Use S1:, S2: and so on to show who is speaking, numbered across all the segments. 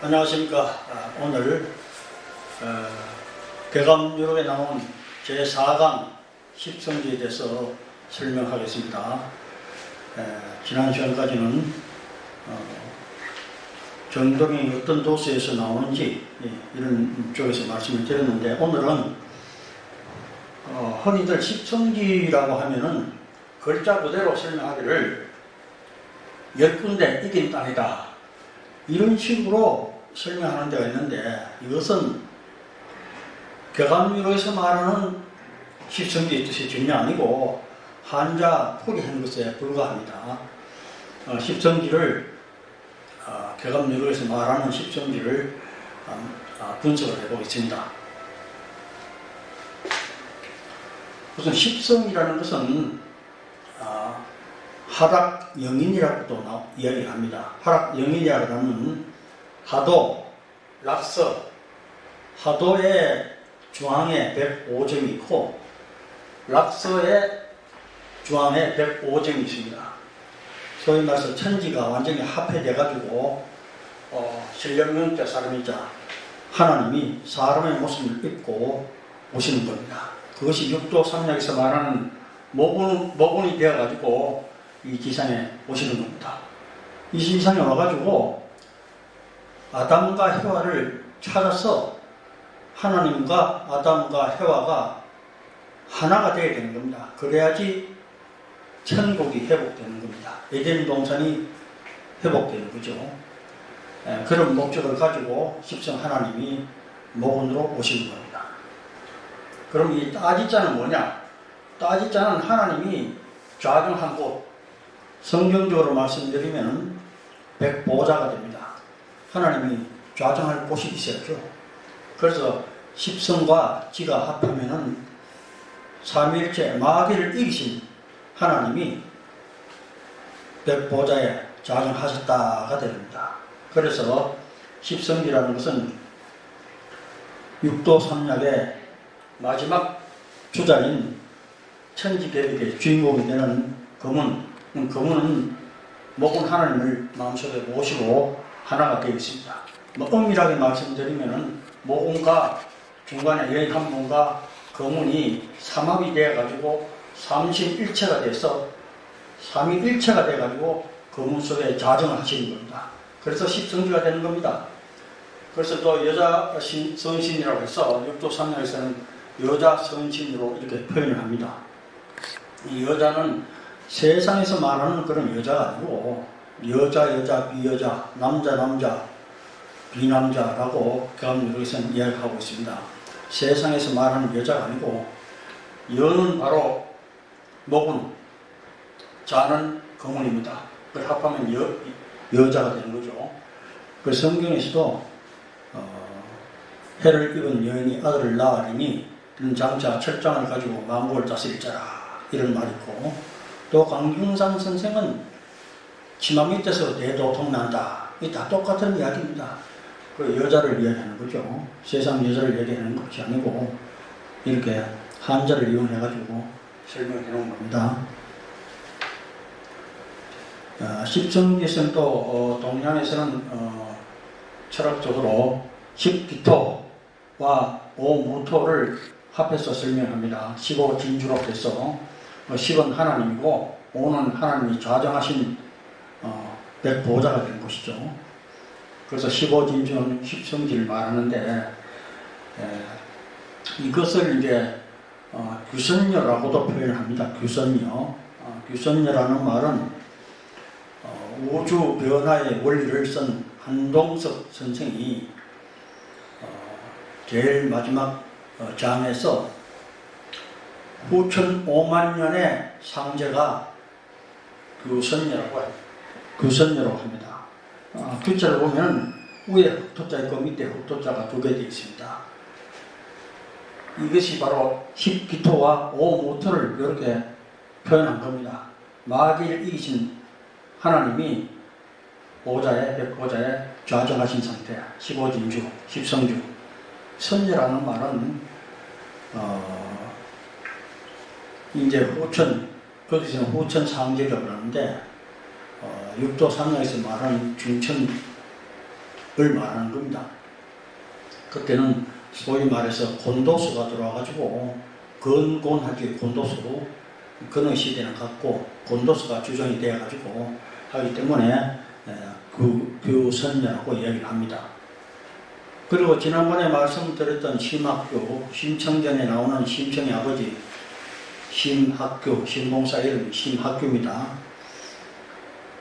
S1: 안녕하십니까. 오늘 개감유록에 나온 제4강 십성지에 대해서 설명하겠습니다. 지난 시간까지는 정동이 어떤 도수에서 나오는지 이런 쪽에서 말씀을 드렸는데, 오늘은 흔히들 십성지라고 하면은 글자 그대로 설명하기를 10군데 이긴 땅이다, 이런 식으로 설명하는 데가 있는데, 이것은 개감유록에서 말하는 십성지의 뜻이 전혀 아니고 한자 포기한 것에 불과합니다. 십성지를 개감유록에서 말하는 십성지를 분석을 해보겠습니다. 우선 십성이라는 것은 하락영인이라고도 이야기를 합니다. 하락영인이라고 하면 하도, 락서, 하도의 중앙에 105점이 있고 락서의 중앙에 105점이 있습니다. 소위 말해서 천지가 완전히 합해돼 가지고 신령명자 사람이자 하나님이 사람의 모습을 입고 오시는 겁니다. 그것이 육도 삼약에서 말하는 모군이 되어 가지고 이 지상에 오시는 겁니다. 이 지상에 와가지고 아담과 해와를 찾아서 하나님과 아담과 해와가 하나가 되어야 되는 겁니다. 그래야지 천국이 회복되는 겁니다. 에덴 동산이 회복되는 거죠. 그런 목적을 가지고 십성 하나님이 모군으로 오시는 겁니다. 그럼 이 따지자는 뭐냐? 따지자는 하나님이 좌정한 곳, 성경적으로 말씀드리면 백보자가 됩니다. 하나님이 좌정할 곳이 있었죠. 그래서 십성과 지가 합하면은 삼위일체 마귀를 이기신 하나님이 백보자에 좌정하셨다가 됩니다. 그래서 십성지라는 것은 육도 삼약의 마지막 주자인 천지개벽의 주인공이 되는 금은은 모군 하나님을 마음속에 모시고 하나가 되어 있습니다. 엄밀하게 말씀드리면 모군과 중간에 여인 한 분과 금은이 삼합이 되어가지고 삼심일체가 돼서 삼위일체가 돼가지고 금은 속에 자정을 하시는 겁니다. 그래서 십성지가 되는 겁니다. 그래서 또 여자 선신이라고 해서 육도 삼약에서는 여자 선신으로 이렇게 표현을 합니다. 이 여자는 세상에서 말하는 그런 여자가 아니고 여자, 비여자, 남자, 비남자라고 개감유록에서는 이야기하고 있습니다. 세상에서 말하는 여자가 아니고 여는 바로 모군, 자는 금은입니다. 그걸 합하면 여자가 되는 거죠. 그 성경에서도 해를 입은 여인이 아들을 낳으리니 그는 장차 철장을 가지고 만국을 다스릴 자라, 이런 말이 있고, 또 강경상 선생은 치마 밑에서 대도통 난다, 이 다 똑같은 이야기입니다. 그 여자를 이야기하는 거죠. 세상 여자를 얘기하는 것이 아니고 이렇게 한자를 이용해 가지고 설명해 놓은 겁니다. 십성지에서는 또 동양에서는 철학적으로 십기토와 오무토를 합해서 설명합니다. 15진주로 해서 10은 하나님이고 5는 하나님이 좌정하신 백보자가 된 것이죠. 그래서 15진주는 십성지를 말하는데, 이것을 이제 규선녀라고도 표현합니다. 규선녀. 규선녀라는 말은 우주 변화의 원리를 쓴 한동석 선생이 제일 마지막 장에서 후천 5만 년의 상제가 규선녀라고 합니다. 규자를 보면 위에 흑토자 있고 밑에 흑토자가 두 개 되어 있습니다. 이것이 바로 십기토와 오무토를 이렇게 표현한 겁니다. 마귀를 이기신 하나님이 백보자에 좌정하신 상태, 15진주, 십성주. 선녀라는 말은 이제 후천, 거기서는 후천 상제라고 하는데 육도 삼약에서 말하는 중천 말하는 겁니다. 그때는 소위 말해서 곤도수가 들어와가지고 건곤하게 곤도수로 그런 시대는 갔고 곤도수가 주정이 되어가지고 하기 때문에 규선녀라고 이야기를 합니다. 그리고 지난번에 말씀드렸던 심학교, 심청전에 나오는 심청의 아버지 심학교, 신봉사 이름이 심학교입니다.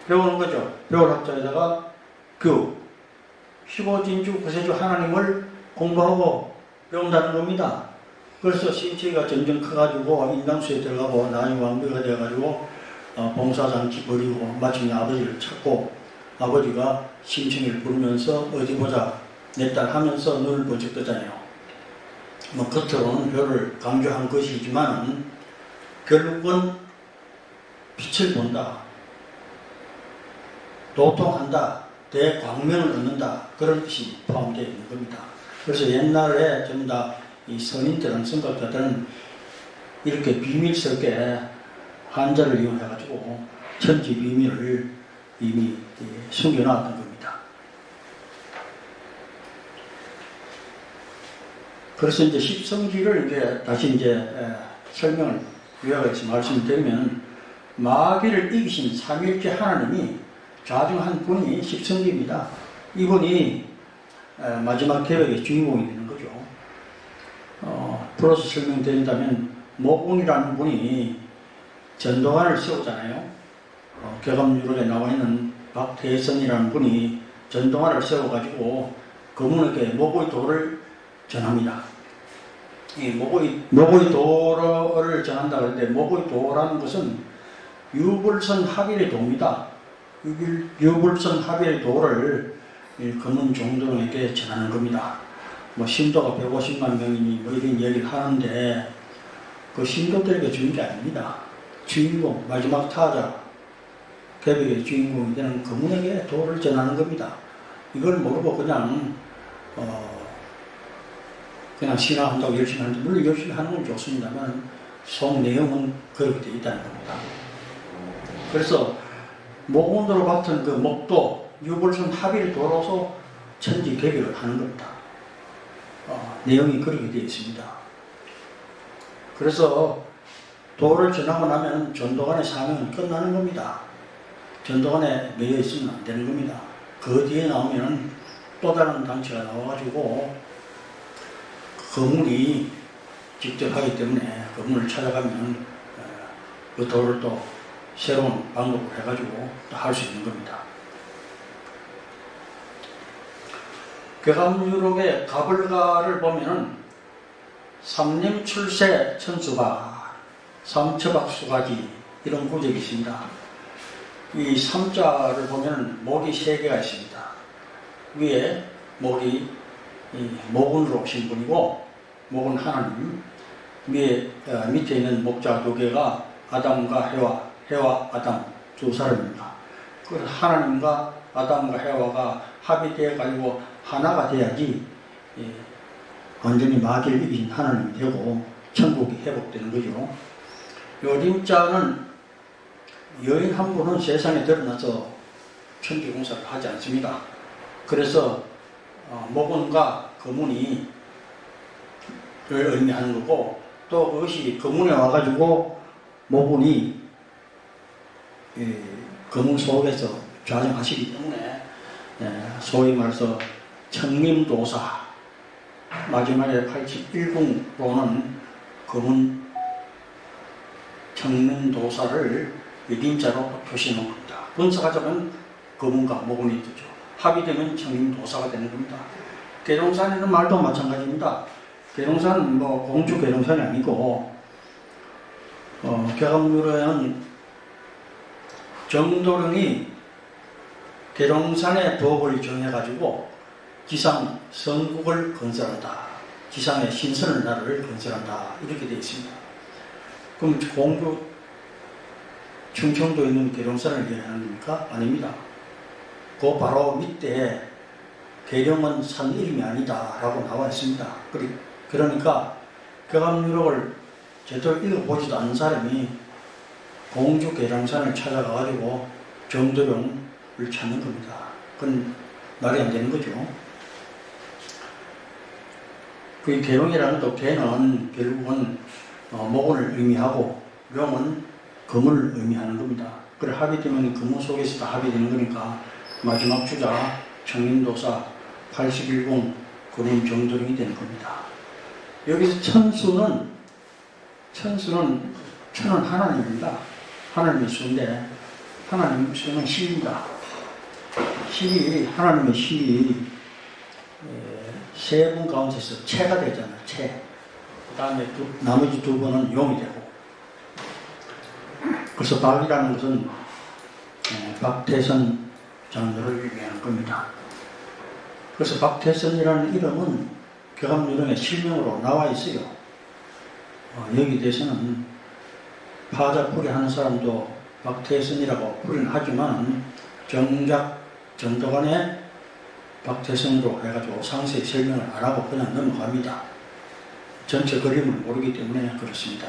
S1: 배우는 거죠. 배울 학자에다가 15진주 구세주 하나님을 공부하고 배운다는 겁니다. 그래서 심청이가 점점 커가지고 인당수에 들어가고 나중에 왕비가 되어가지고 봉사장치 버리고 마침내 아버지를 찾고 아버지가 심청이를 부르면서 어디 보자 내 딸 하면서 눈을 번쩍 뜨잖아요. 뭐 겉으로는 별을 강조한 것이지만 결국은 빛을 본다, 도통한다, 대광명을 얻는다 그런 뜻이 포함되어 있는 겁니다. 그래서 옛날에 전부 다 이 선인들은 선각자들은 이렇게 비밀스럽게 한자를 이용해가지고 천지 비밀을 이미 숨겨놨던 겁니다. 그래서 이제 십성지를 이제 다시 이제 설명을 요약해서 말씀드리면 마귀를 이기신 삼일째 하나님이 좌중한 분이 십성지입니다. 이분이 마지막 개혁의 주인공이 되는 거죠. 풀어서 설명드린다면 모군이라는 분이 전도관을 세우잖아요. 개감유록에 나와 있는 박태선이라는 분이 전도관을 세워가지고 거문에게 모고의 도를 전합니다. 이 모고의 도를 전한다 그러는데 모고의 도라는 것은 유불선 합일의 도입니다. 유불선 합일의 도를 거문 종들에게 전하는 겁니다. 뭐 신도가 150만 명이니 뭐 이런 이야기를 하는데 그 신도들에게 주는 게 아닙니다. 주인공, 마지막 타자, 개벽의 주인공이 되는 거문에게 도를 전하는 겁니다. 이걸 모르고 그냥 신화한다고 열심히 하는데 물론 열심히 하는 건 좋습니다만 속 내용은 그렇게 되어 있다는 겁니다. 그래서 목운으로 맡은 그 목도 유불선 합의를 도로서 천지 개벽을 하는 겁니다. 내용이 그렇게 되어 있습니다. 그래서 도를 전하고 나면 전도관의 사명은 끝나는 겁니다. 전도관에 매여 있으면 안 되는 겁니다. 그 뒤에 나오면 또 다른 단체가 나와가지고 거문이 직접 하기 때문에 거문을 찾아가면 그 도를 또 새로운 방법으로 해가지고 또 할 수 있는 겁니다. 괴감유록의 가불가를 보면은 삼림출세 천수박, 삼처박수가지 이런 구절이 있습니다. 이 삼자를 보면은 목이 3개가 있습니다. 위에 목이 목운으로 오신 분이고 목은 하나님, 위에 밑에 있는 목자 2개가 아담과 해와 아담 두 사람입니다. 그래서 하나님과 아담과 해와가 합의되어 가지고 하나가 돼야지 완전히 마귀를 이긴 하나님이 되고 천국이 회복되는 거죠. 요림자는 여인 한 분은 세상에 드러나서 천지공사를 하지 않습니다. 그래서 목원과 거문이 를 의미하는 거고 또 그것이 거문에 와가지고 목원이 거문 속에서 좌정하시기 때문에 소위 말해서 청림도사 마지막에 81궁로는 거문 청림도사를 여림자로 표시해 놓은 겁니다. 분석하자면 거문과 목원이 되죠. 합의되면 청림도사가 되는 겁니다. 계룡산이라는 말도 마찬가지입니다. 계룡산은 뭐 공주 계룡산이 아니고 개감유로에는 정도령이 계룡산의 법을 정해가지고 지상 성국을 건설한다. 지상의 신선한 나라를 건설한다. 이렇게 되어 있습니다. 그럼 공주 충청도에 있는 계룡산을 얘기하는 겁니까? 아닙니다. 그 바로 밑에 계룡은 산 이름이 아니다 라고 나와 있습니다. 그러니까 개감유록을 제대로 읽어보지도 않은 사람이 공주 계룡산을 찾아가가지고 정도령을 찾는 겁니다. 그건 말이 안 되는 거죠. 그 계룡이라는 또 계는 결국은 목원을 의미하고 용은 금을 의미하는 겁니다. 그래 합의되면 금호 속에서 다 합의되는 거니까 마지막 주자 청인도사 81공 금은 정도령이 되는 겁니다. 여기서 천수는 하나님입니다. 하나님의 수인데 하나님의 수는 신입니다. 신이 하나님의 신이 세 분 가운데서 체가 되잖아요. 체. 그 다음에 나머지 두 분은 용이 되고. 그래서 박이라는 것은 박태선 장로를 의미하는 겁니다. 그래서 박태선이라는 이름은 교감요령의 실명으로 나와 있어요. 여기 대해서는 파자풀이 하는 사람도 박태선이라고 부르긴 하지만 정작 전도관에 박태선으로 해가지고 상세히 설명을 안 하고 그냥 넘어갑니다. 전체 그림을 모르기 때문에 그렇습니다.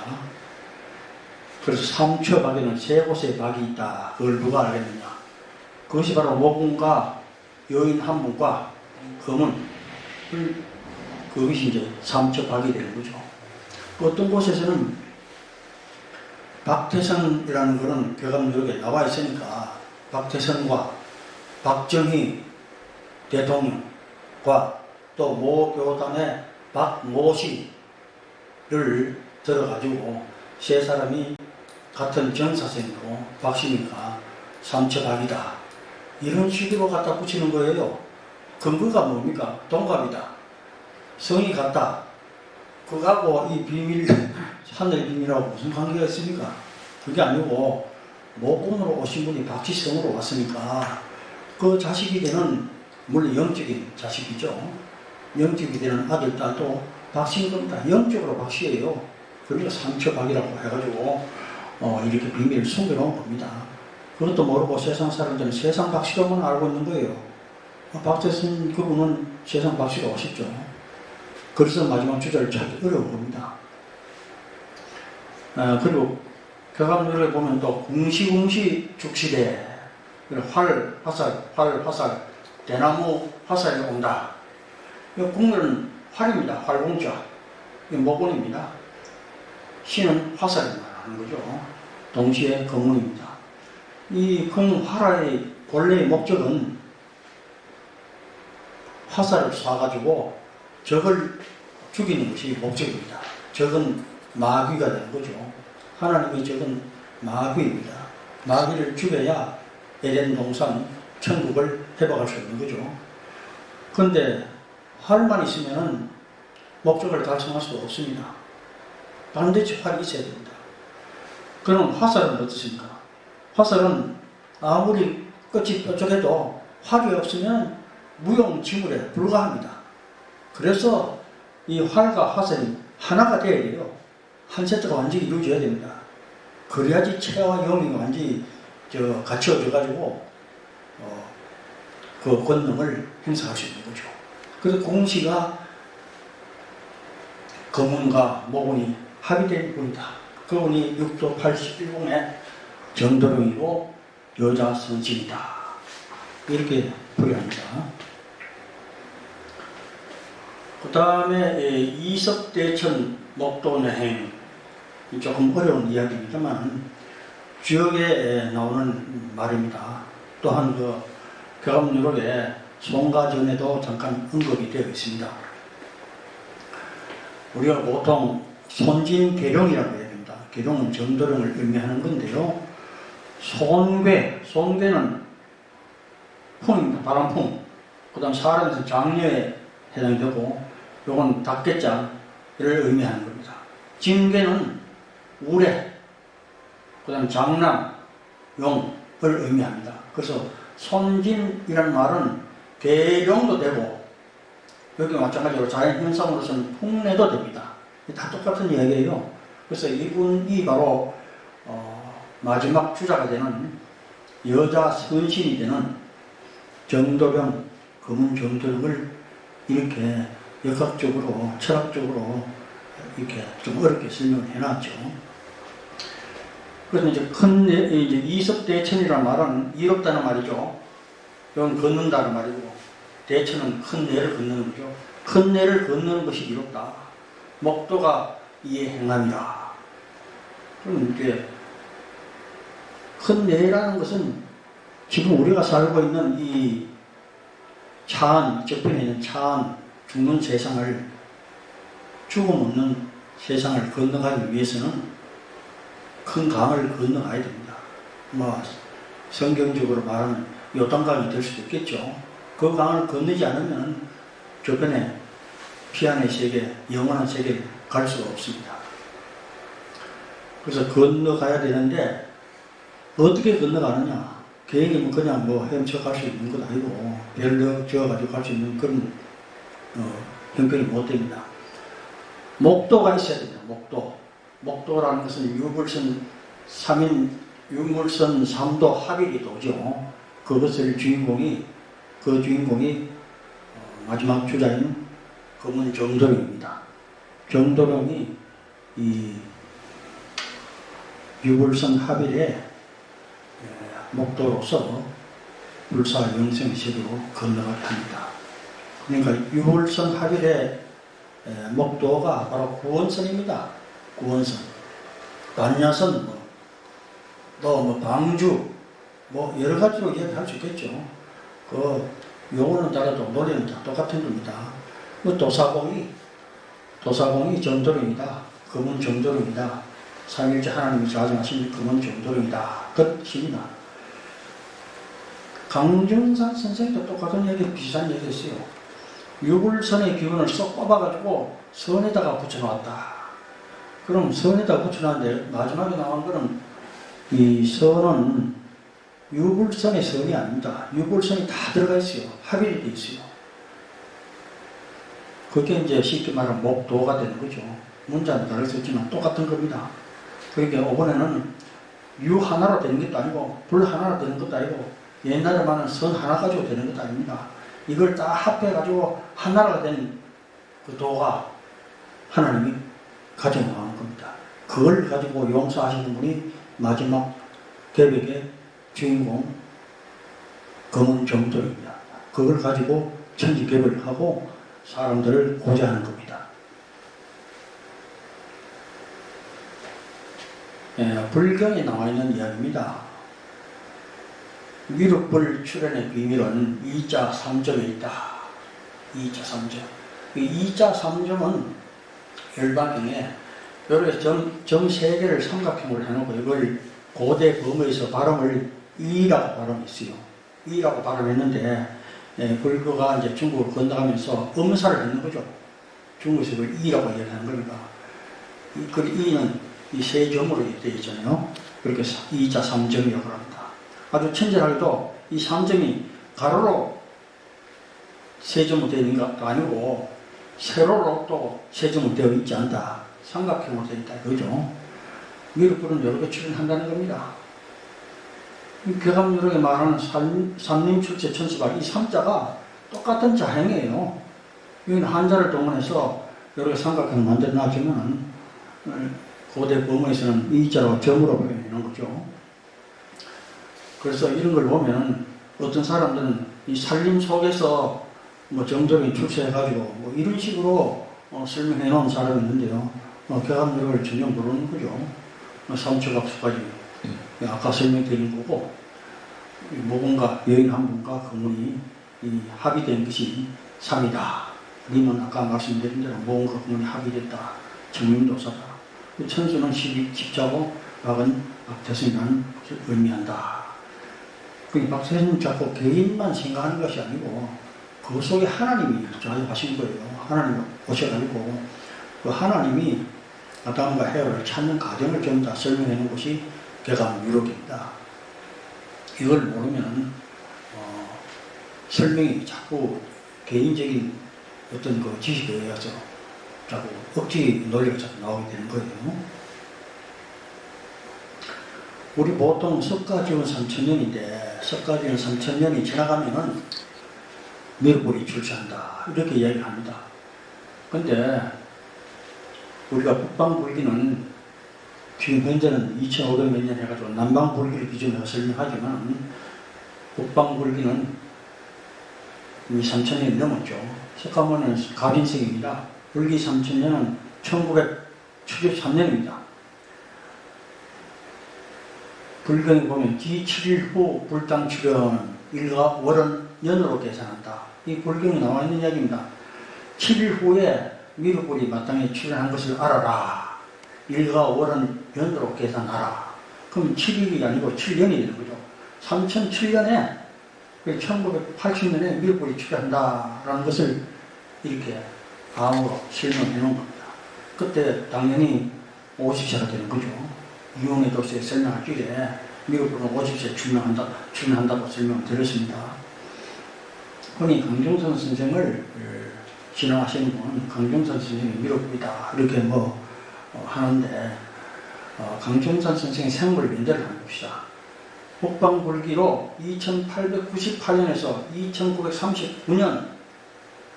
S1: 그래서 삼처박에는 세 곳에 박이 있다. 그걸 누가 알겠느냐? 그것이 바로 모군과 여인 한 분과 검은 그것이 이제 삼처박이 되는 거죠. 어떤 곳에서는 박태선이라는 것은 교감요령에 나와 있으니까 박태선과 박정희 대통령과 또 모 교단의 박모씨를 들어가지고 세 사람이 같은 정사생으로 박씨니까 삼처박이다. 이런 식으로 갖다 붙이는 거예요. 근거가 뭡니까? 동갑이다. 성이 같다. 그거하고 이 비밀, 하늘의 비밀하고 무슨 관계가 있습니까? 그게 아니고 모군으로 오신 분이 박씨성으로 왔으니까 그 자식이 되는 물론 영적인 자식이죠. 영적이 되는 아들, 딸도 박씨인 겁니다. 영적으로 박씨예요. 그러니까 삼처박이라고 해가지고 이렇게 비밀을 숨겨놓은 겁니다. 그것도 모르고 세상 사람들은 세상 박씨로만 알고 있는 거예요. 박태선 그분은 세상 박씨로 오셨죠. 그래서 마지막 주자를 찾기 어려운 겁니다. 그리고 교감요령을 보면 또 궁시궁시 죽시대, 활, 화살, 대나무 화살이 온다. 이 궁은 활입니다. 활공자. 이 모곤입니다. 신은 화살을 말하는 거죠. 동시에 금문입니다. 이 금화라의 본래의 목적은 화살을 쏴가지고 적을 죽이는 것이 목적입니다. 적은 마귀가 되는 거죠. 하나님의 적은 마귀입니다. 마귀를 죽여야 에덴 동산, 천국을 회복할 수 있는 거죠. 그런데 활만 있으면 목적을 달성할 수 없습니다. 반드시 활이 있어야 됩니다. 그럼 화살은 어떻습니까? 화살은 아무리 끝이 뾰족해도 활이 없으면 무용지물에 불과합니다. 그래서 이 활과 화살이 하나가 되어야 돼요. 한 세트가 완전히 이루어져야 됩니다. 그래야지 체와 영이 완전히 갖춰져가지고 그 권능을 행사할 수 있는 거죠. 그래서 공시가 검은과 모군이 합의된 분이다. 그분이 6도 81공의 정도령이고 여자 선진이다. 이렇게 부여합니다. 그 다음에 이석대천 목도내행, 조금 어려운 이야기입니다만 주역에 나오는 말입니다. 또한 그 교감요령에 송가전에도 잠깐 언급이 되어 있습니다. 우리가 보통 손진계룡이라고 해야 됩니다. 계룡은 정도령을 의미하는 건데요. 손괴는 풍입니다. 바람풍. 그 다음 사람에서 장녀에 해당이 되고, 요건 닭개자를 의미하는 겁니다. 진괴는 우레, 그 다음 장남, 용을 의미합니다. 그래서 손진이라는 말은 계룡도 되고, 여기 마찬가지로 자연 현상으로서는 풍내도 됩니다. 다 똑같은 이야기예요. 그래서 이분이 바로 마지막 주자가 되는 여자 선신이 되는 정도령, 금은 정도령을 이렇게 역학적으로, 철학적으로 이렇게 좀 어렵게 설명을 해놨죠. 그래서 이제 이석대천이라는 말은 이롭다는 말이죠. 이건 걷는다는 말이고, 대처는 큰 내를 걷는 거죠. 큰 내를 걷는 것이 이롭다. 목도가 이에 행함이라. 그럼 이게 큰 내라는 것은 지금 우리가 살고 있는 이 차안, 저편에 있는 차안, 죽는 세상을, 죽음 없는 세상을 건너가기 위해서는 큰 강을 건너가야 됩니다. 뭐 성경적으로 말하면 요단강이 될 수도 있겠죠. 그 강을 건너지 않으면 저편에 피안의 세계, 영원한 세계를 갈 수가 없습니다. 그래서 건너가야 되는데 어떻게 건너가느냐? 개인이면 그냥 뭐 헤엄쳐 갈 수 있는 것 아니고 배를 지어가지고 갈 수 있는 그런 형편이 못 됩니다. 목도가 있어야 됩니다. 목도라는 것은 유물선 3인 유물선 3도 합일이 도죠. 그것을 그 주인공이 마지막 주자인 검은 정도령입니다. 정도령이 이 유불선 합일에 목도로서 불사 영생 세계로 건너가게 합니다. 그러니까 유불선 합일의 목도가 바로 구원선입니다. 구원선, 반야선, 또 방주, 여러 가지로 이야기할 수 있겠죠. 그 용어는 달라도 노래는 다 똑같은 겁니다. 도사공이 정도령이다. 검은 정도령이다. 삼일째 하나님이 자정하신 검은 정도령이다. 그 뜻입니다. 강정산 선생도 똑같은 얘기, 비슷한 얘기 했어요. 유불선의 기운을 쏙 뽑아가지고 선에다가 붙여놓았다. 그럼 선에다 붙여놨는데 마지막에 나온 거는 이 선은 유불선의 선이 아닙니다. 유불선이 다 들어가 있어요. 합일이 되어 있어요. 그게 이제 쉽게 말하면 목도가 되는 거죠. 문자는 다를 수 있지만 똑같은 겁니다. 그러니까 이번에는 유 하나로 되는 것도 아니고 불 하나로 되는 것도 아니고 옛날에 말하는 선 하나 가지고 되는 것도 아닙니다. 이걸 다 합해가지고 하나가 된 그 도가 하나님이 가져나가는 겁니다. 그걸 가지고 용서하시는 분이 마지막 개벽의 주인공 검은 정도입니다. 그걸 가지고 천지개벽을 하고 사람들을 고자하는 겁니다. 불경에 나와 있는 이야기입니다. 위륵불 출현의 비밀은 2자 3점에 있다. 2자 3점. 그 2자 3점은 열반경에 이렇게 점 3개를 삼각형으로 해놓고 이걸 고대 범어에서 발음을 이라고 발음했어요. 이라고 발음했는데 불교가 이제 중국을 건너가면서 음사를 했는 거죠. 중국에서 이걸 이라고 얘기하는 겁니다. 그 이는 이 세 점으로 되어 있잖아요. 그렇게 2자 3점이라고 합니다. 아주 친절하게도 이 3점이 가로로 세 점으로 되어 있는 것도 아니고 세로로 또 세 점으로 되어 있지 않다. 삼각형으로 되어 있다. 그죠? 미륵불은 이렇게 출현한다는 겁니다. 괴감유령에 말하는 삼림출세 천수발 이 3자가 똑같은 자행이에요. 여기는 한자를 동원해서 이렇게 삼각형 만들어 놔주면 고대 범어에서는 이자로 점으로 표현하는 거죠. 그래서 이런 걸 보면 어떤 사람들은 이 살림 속에서 정도령이 출세해가지고 이런 식으로 설명해 놓은 사람이 있는데요. 괴감유령을 전혀 모르는 거죠. 삼초각수까지 아까 설명드린 거고, 모공과 여인 한 분과 그분이 합의된 것이 3이다. 님은 아까 말씀드린 대로 모공과 그분이 합의됐다. 정민도사다. 천수는 십자고 박은 박태승이라는 것을 의미한다. 박태승 자꾸 개인만 생각하는 것이 아니고 그 속에 하나님이 좌우하신 거예요. 하나님이 오셔가지고 그 하나님이 아담과 헤아를 찾는 과정을 좀 다 설명해 놓은 것이 괴감유록입니다. 이걸 모르면 설명이 자꾸 개인적인 어떤 그 지식에 의해서 자꾸 억지 논리가 자꾸 나오게 되는 거예요. 우리 보통 석가지원 3000년인데 석가지원 3000년이 지나가면은 미륵불이 출세한다 이렇게 이야기합니다. 근데 우리가 북방불기는 지금 현재는 2500몇 년 해가지고 남방불기를 기준으로 설명하지만 북방불기는 이미 3000년이 넘었죠. 석가모니는 가빈생입니다. 불기 3000년은 1973년입니다. 불경에 보면 기 7일 후 불당 출현 일가 월은 년으로 계산한다. 이 불경에 나와 있는 이야기입니다. 7일 후에 미륵불이 마땅히 출현한 것을 알아라. 일가 월은 년으로 계산하라. 그럼 7일이 아니고 7년이 되는 거죠. 3007년에 1980년에 미륵불이 출현한다라는 것을 이렇게 다음으로 설명해 놓은 겁니다. 그때 당연히 50세가 되는 거죠. 이용의 도시에 설명할 길에 미륵불은 50세 출현한다고 설명을 드렸습니다. 흔히 강종선 선생을 진행하시는 분은 강종선 선생이 미륵불이다 이렇게 하는데 강종선 선생의 생물 연대를 한번 봅시다. 북방불기로 2898년에서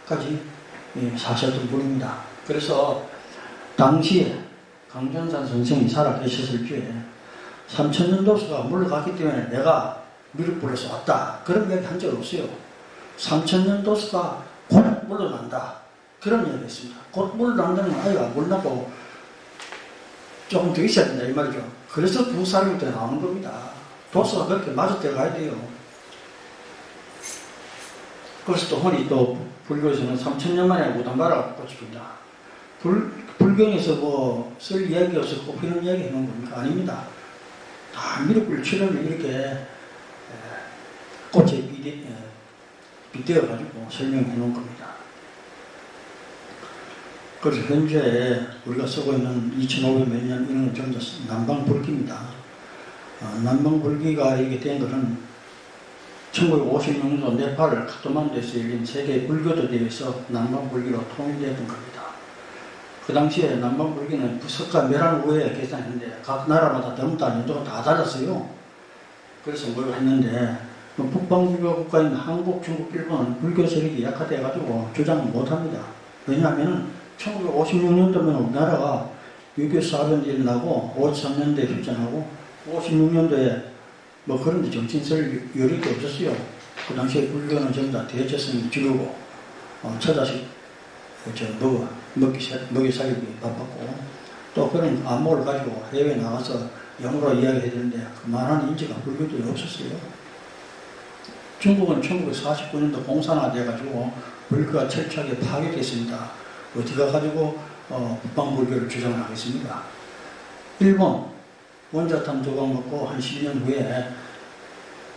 S1: 2939년까지 사셨던 분입니다. 그래서 당시에 강종선 선생이 살아계셨을 때 3000년도수가 물러갔기 때문에 내가 미륵불에서 왔다 그런 이야기 한 적 없어요. 3000년도수가 곧 물러난다 그런 이야기 했습니다. 곧 물러난다는 건 아이가 물러나고 조금 더 있어야 된다 이 말이죠. 그래서 두 사람이 더 나오는 겁니다. 도수가 그렇게 맞아들어가야 돼요. 그래서 또 흔히 또 불교에서는 3000년 만에 무당가라고 꽃이 핀다. 불경에서 쓸 이야기 없어 꼽히는 이야기 해놓은 겁니까? 아닙니다. 다 미륵불 출현을 이렇게 꽃에 빗대어가지고 설명해 놓은 겁니다. 그래서 현재 우리가 쓰고 있는 2500몇 년 이런 건 전부 남방불기입니다. 남방불기가 이게 된 것은 1956년도 네팔 카트만두에서 열린 세계 불교도 대회에서 남방불기로 통일되었던 겁니다. 그 당시에 남방불기는 석가 멸한 후에 계산했는데 각 나라마다 너무 다 연도가 다 달랐어요. 그래서 뭘 했는데 북방불교 국가인 한국, 중국, 일본은 불교 세력이 약화돼가지고 주장을 못합니다. 왜냐하면 1956년도면 우리나라가 유교 사변이 일어나고 53년도에 휴전하고 56년도에 그런 데 정신 쓸 여력이 없었어요. 그 당시에 불교는 전부 다 대체성이 지르고 처자식 먹이 살기 바빴고 또 그런 안목을 가지고 해외에 나가서 영어로 이야기해야 되는데 그만한 인지가 불교들이 없었어요. 중국은 1949년도 공산화돼가지고 불교가 철저하게 파괴됐습니다. 어디 가가지고 북방불교를 주장을 하겠습니까? 일본 원자탄 조각 먹고 한 10년 후에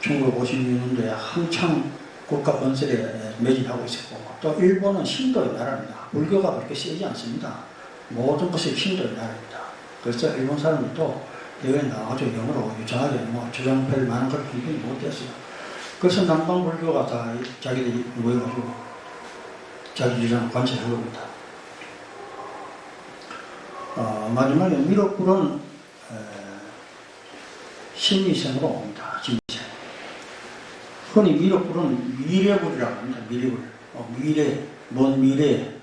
S1: 1956년도에 한창 국가 건설에 매진하고 있었고 또 일본은 신도의 나라입니다. 불교가 그렇게 세지 않습니다. 모든 것이 신도의 나라입니다. 그래서 일본 사람들도 대회에 나와가지고 영어로 유창하게 주장할 만한 걸 굉장히 못했어요. 그래서 남방불교가 다 자기들이 모여가지고 자기 주장을 관찰한 겁니다. 마지막에 미륵불은 신미생으로 옵니다. 진미생. 흔히 미륵불은 미래불이라고 합니다. 미래불. 먼 미래,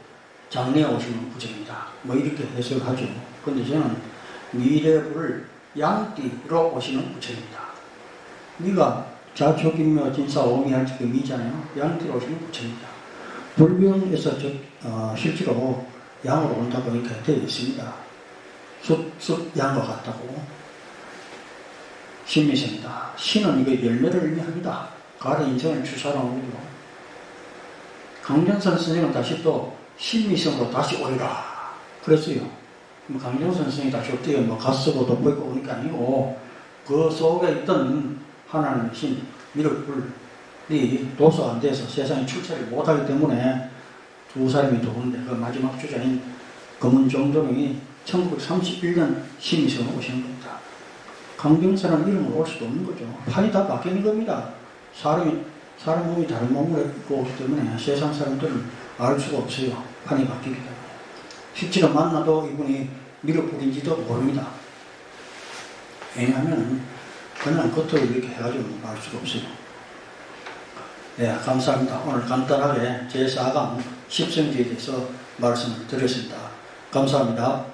S1: 장래에 오시는 부처입니다. 이렇게 해석을 하죠. 근데 저는 미래불을 양띠로 오시는 부처입니다. 미가 자초긴묘 진사 오미할지 그 미잖아요. 양띠로 오시는 부처입니다. 불교에서 실제로 양으로 온다고 이렇게 되어 있습니다. 숫 양과 같다고. 신미생이다. 신은 이거 열매를 의미합니다. 가래 인생을 추사하는 거죠. 강정선 선생은 다시 또 신미생으로 다시 오리라 그랬어요. 강정선 선생이 다시 어때요? 가쓰고 돋보이고 오니까 아니고 그 속에 있던 하나님의 신 미륵불이 도서 안 돼서 세상에 출세를 못하기 때문에 두 사람이 도는데 그 마지막 주자인 검은정동이 1931년 신미생으로 오시는 겁니다. 강정선은 이름으로 올 수도 없는 거죠. 판이 다 바뀌는 겁니다. 사람 몸이 다른 몸으로 입고 오기 때문에 세상 사람들은 알 수가 없어요. 판이 바뀌기 때문에. 실제로 만나도 이분이 미륵불인지도 모릅니다. 왜냐하면 그냥 겉으로 이렇게 해가지고 알 수가 없어요. 네, 감사합니다. 오늘 간단하게 제4강 십성지에 대해서 말씀을 드렸습니다. 감사합니다.